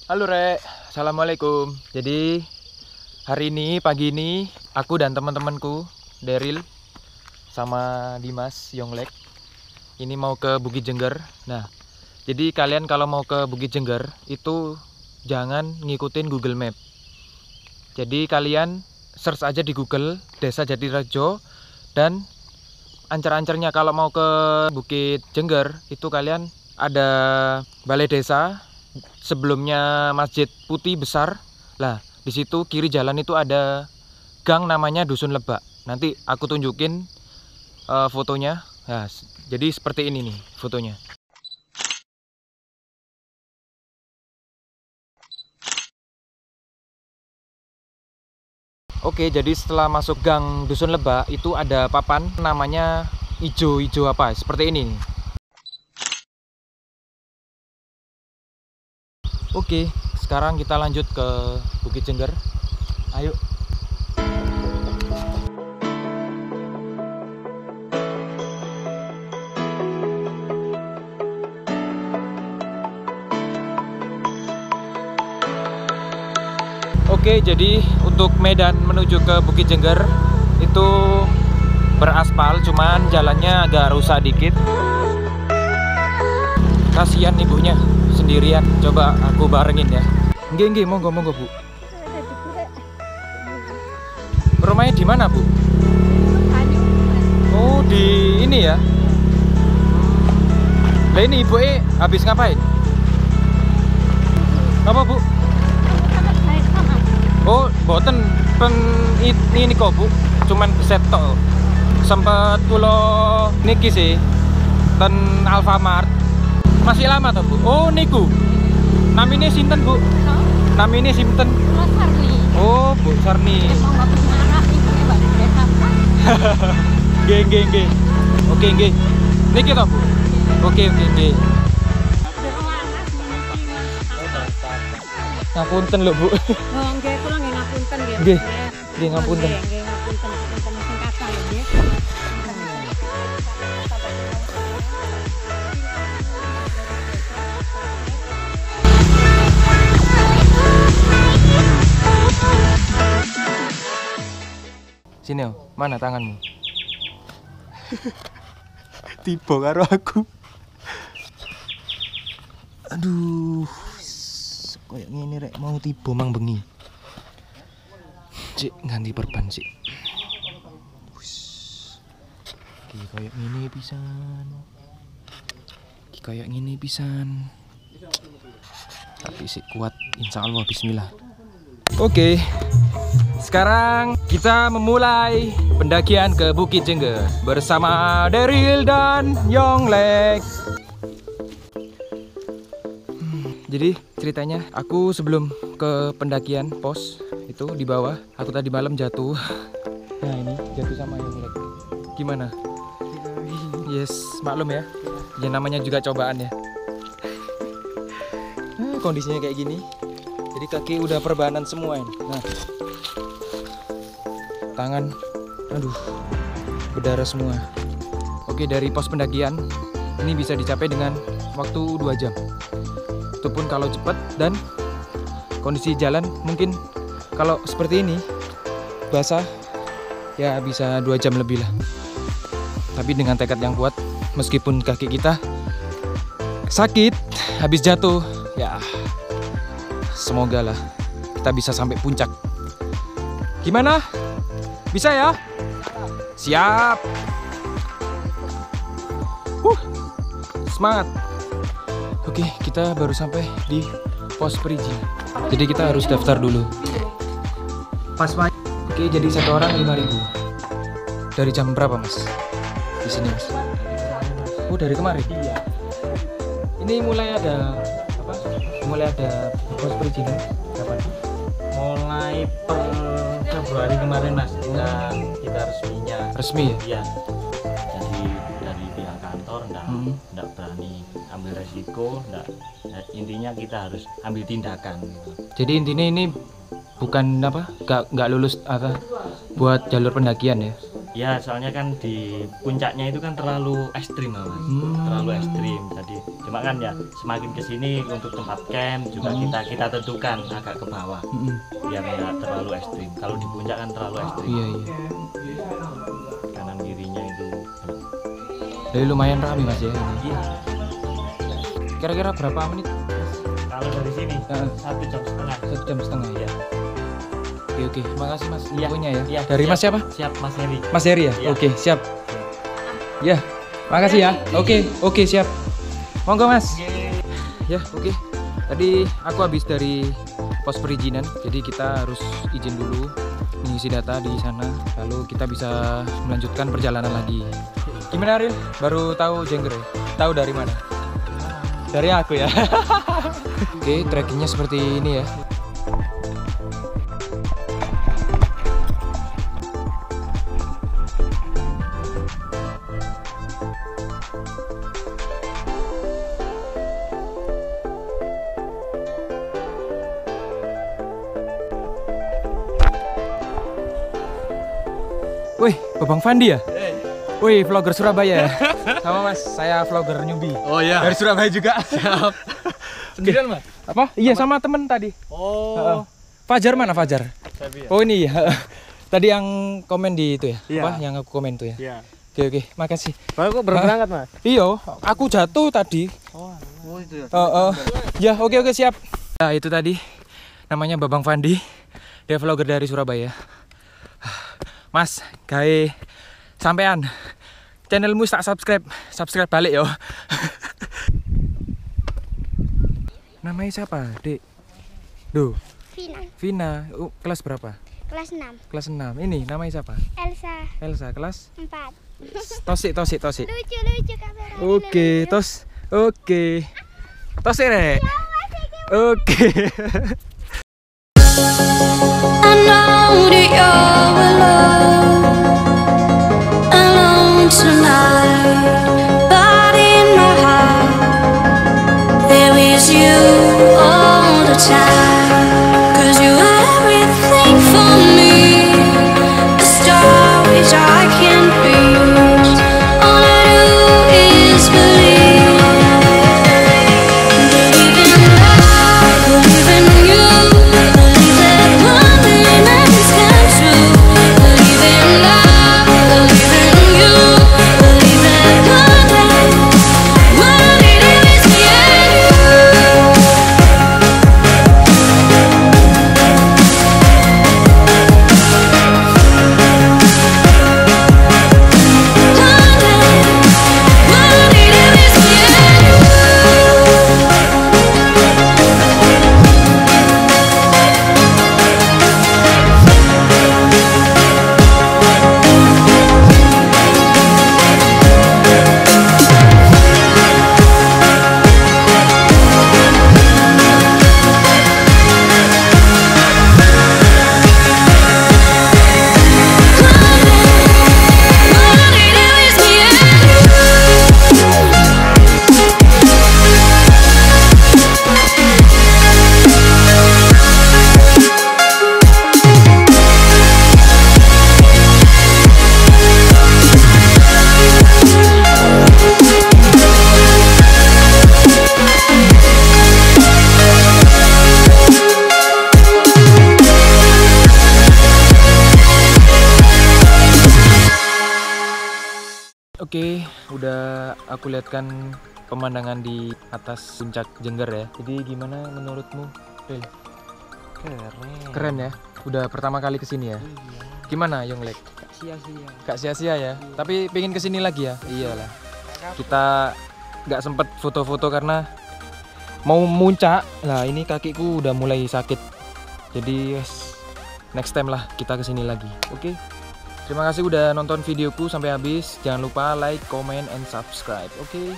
Halo Rek, assalamualaikum. Jadi hari ini pagi ini aku dan teman-temanku Daryl sama Dimas Yonglek ini mau ke Bukit Jengger. Nah, jadi kalian kalau mau ke Bukit Jengger itu jangan ngikutin Google Map. Jadi kalian search aja di Google Desa Jatirejo, dan ancar-ancarnya kalau mau ke Bukit Jengger itu kalian ada balai desa. Sebelumnya Masjid Putih besar. Lah, di situ kiri jalan itu ada gang namanya Dusun Lebak. Nanti aku tunjukin fotonya. Nah, jadi seperti ini nih fotonya. Oke, jadi setelah masuk gang Dusun Lebak itu ada papan namanya ijo-ijo apa? Seperti ini nih. Oke, sekarang kita lanjut ke Bukit Jengger. Ayo. Oke, jadi untuk medan menuju ke Bukit Jengger itu beraspal, cuman jalannya agak rusak dikit. Kasihan ibunya sendirian, coba aku barengin ya. Nggih, monggo Bu. Rumahnya di mana Bu? Oh, di ini ya. Lah ini ibu habis ngapain? Apa Bu? Oh, boten pen ini kok Bu, cuman beset tok. Sempet kula niki sih ten Alfamart. Masih lama toh Bu? Oh niku. Namanya sinten Bu? Namanya sinten? Oh Bu Sarni. Nggih. Oke nggih. Niki toh Bu? Oke nggih. Ngapunten lho Bu. Oh nggih, kula nggih ngapunten nggih. Nggih ngapunten. Nggih ngapunten sing kata lho nggih. Sini, mana tanganmu? Tiba karo aku. Aduh, kayak gini rek mau tiba mang bengi. Cik ganti perban sih. Ki kayak gini pisan. Tapi sih kuat, insya Allah. Bismillah. Oke. Sekarang kita memulai pendakian ke Bukit Jengger bersama Daryl dan Yonglek. Jadi ceritanya aku sebelum ke pendakian pos itu di bawah, aku tadi malam jatuh. Nah ini jatuh sama Yonglek. Gimana? Yes, maklum ya. Ya namanya juga cobaan ya. Kondisinya kayak gini. Jadi kaki udah perbanan semua ini. Nah, tangan, aduh, berdarah semua. Oke, dari pos pendakian ini bisa dicapai dengan waktu 2 jam. Itu pun kalau cepat, dan kondisi jalan mungkin kalau seperti ini basah ya bisa 2 jam lebih lah. Tapi dengan tekad yang kuat, meskipun kaki kita sakit habis jatuh, ya semoga lah kita bisa sampai puncak. Gimana? Bisa ya? Siap. Semangat. Oke, kita baru sampai di pos perizinan. Jadi kita harus daftar dulu. Oke, jadi satu orang 5.000. Dari jam berapa Mas? Di sini Mas? Oh, dari kemarin? Iya. Ini mulai ada apa? Mulai ada pos perizinan kapan? Mulai per Februari kemarin Mas, kita resminya. Resmi ya? Iya. Jadi dari pihak kantor enggak berani ambil ambil resiko. Nah, intinya kita harus ambil tindakan gitu. Jadi intinya ini bukan apa, nggak lulus apa buat jalur pendakian ya? Ya soalnya kan di puncaknya itu kan terlalu ekstrim Mas. Terlalu ekstrim. Jadi cuma kan ya semakin kesini untuk tempat camp juga kita tentukan agak ke bawah biar nggak terlalu ekstrim. Kalau di puncak kan terlalu ekstrim. Iya. Kanan kirinya itu. Jadi lumayan ramai Mas ya ini. Iya. Kira-kira berapa menit? Kalau dari sini 1,5 jam. 1,5 jam ya. Oke, makasih Mas Iya. infonya ya. Iya, Dari siap. Mas siapa? Siap Mas Heri. Mas Heri ya? Iya. Oke, siap. Ya, makasih ya. Oke, siap. Monggo Mas. Ya, oke. Tadi aku habis dari pos perizinan, jadi kita harus izin dulu mengisi data di sana, lalu kita bisa melanjutkan perjalanan lagi. Gimana Ril? Baru tahu Jengger ya? Tahu dari mana? Dari aku ya. Oke, trekkingnya seperti ini ya. Wih, Babang Fandi ya? Wih, vlogger Surabaya ya? Sama Mas, saya vlogger newbie. Oh iya. Dari Surabaya juga. Siap. Sendirian Mas? Apa? Iya, sama temen tadi. Oh. Fajar mana Fajar? Tapi ya. Oh ini ya. Tadi yang komen di itu ya? Iya. Apa? Yang aku komen tuh ya? Iya. Oke, makasih. Baru kok berangkat Mas? Iya, aku jatuh tadi. Oh itu ya. Ya, oke siap. Nah, itu tadi namanya Babang Fandi. Dia vlogger dari Surabaya. Mas, gawe sampean. Channelmu tak subscribe balik yo. Namanya siapa, Dek? Duh, Vina. Kelas berapa? Kelas 6. Kelas 6. Ini namanya siapa? Elsa, kelas 4. Tosik. Lucu kamera. Oke, Oke. Tosik, Rek. Oke. I know that you're alone tonight, but in my heart there is you all the time. 'Cause you are everything for me, a star which I can't reach. All I do is believe in love, believe in you. Oke, udah aku lihatkan pemandangan di atas puncak Jengger ya. Jadi gimana menurutmu, Ril? Keren ya. Udah pertama kali kesini ya. Gimana, Yonglek? Gak sia-sia ya. Tapi pengen kesini lagi ya. Iyalah. Kita nggak sempet foto-foto karena mau muncak. Lah ini kakiku udah mulai sakit. Jadi next time lah kita kesini lagi. Oke. Terima kasih udah nonton videoku sampai habis. Jangan lupa like, comment, and subscribe. Oke.